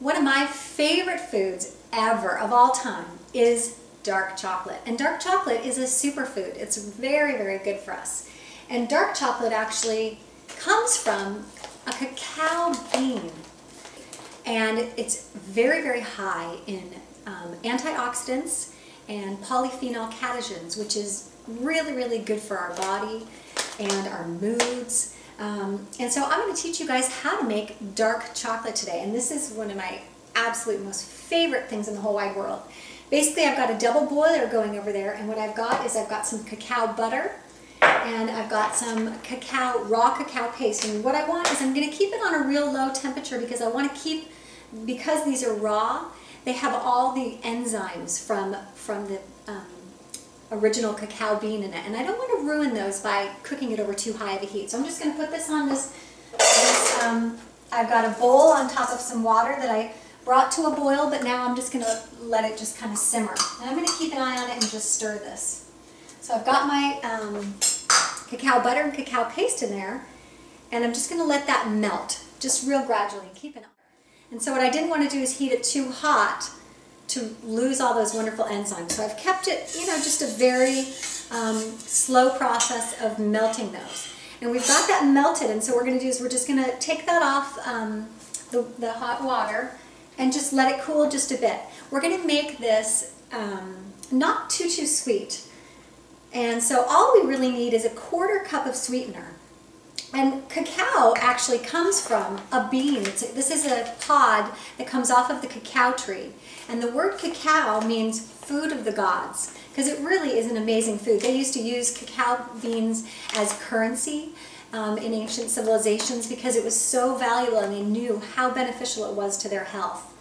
One of my favorite foods ever of all time is dark chocolate. And dark chocolate is a superfood. It's very, very good for us. And dark chocolate actually comes from a cacao bean. And it's very, very high in antioxidants and polyphenol catechins, which is really, really good for our body and our moods. And so I'm going to teach you guys how to make dark chocolate today. And this is one of my absolute most favorite things in the whole wide world. Basically, I've got a double boiler going over there, and what I've got is I've got some cacao butter and I've got some raw cacao paste. And what I want is I'm going to keep it on a real low temperature because I want to keep, because these are raw, they have all the enzymes from the original cacao bean in it, and I don't want to ruin those by cooking it over too high of a heat. So I'm just going to put this on I've got a bowl on top of some water that I brought to a boil, but now I'm just going to let it just kind of simmer. And I'm going to keep an eye on it and just stir this. So I've got my cacao butter and cacao paste in there, and I'm just going to let that melt, just real gradually. Keep it on. And so what I didn't want to do is heat it too hot to lose all those wonderful enzymes. So I've kept it, just a very slow process of melting those. And we've got that melted, and so what we're going to do is we're just going to take that off the hot water and just let it cool just a bit. We're going to make this not too sweet. And so all we really need is a 1/4 cup of sweetener. And cacao actually comes from a bean. This is a pod that comes off of the cacao tree. And the word cacao means food of the gods, because it really is an amazing food. They used to use cacao beans as currency in ancient civilizations because it was so valuable and they knew how beneficial it was to their health.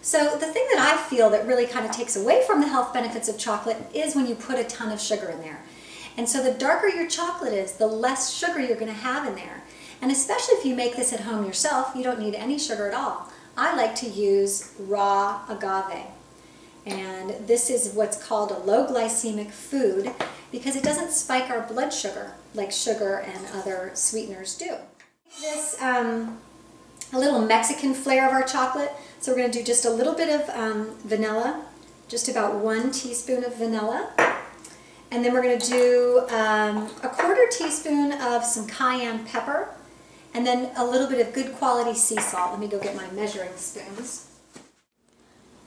So the thing that I feel that really kind of takes away from the health benefits of chocolate is when you put a ton of sugar in there. And so the darker your chocolate is, the less sugar you're going to have in there. And especially if you make this at home yourself, you don't need any sugar at all. I like to use raw agave. And this is what's called a low glycemic food because it doesn't spike our blood sugar like sugar and other sweeteners do. This a little Mexican flair of our chocolate. So we're going to do just a little bit of vanilla, just about 1 teaspoon of vanilla. And then we're going to do a 1/4 teaspoon of some cayenne pepper, and then a little bit of good quality sea salt. Let me go get my measuring spoons.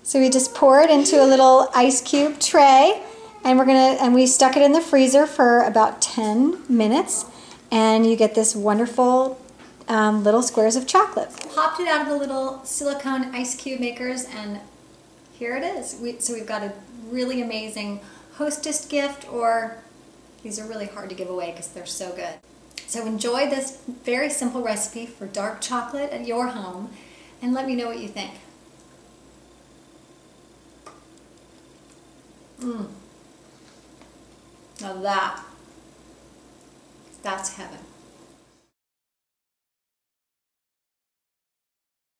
So we just pour it into a little ice cube tray, and we stuck it in the freezer for about 10 minutes, and you get this wonderful little squares of chocolate. Popped it out of the little silicone ice cube makers, and here it is. So we've got a really amazing hostess gift, or these are really hard to give away because they're so good. So enjoy this very simple recipe for dark chocolate at your home and let me know what you think. Now that's heaven.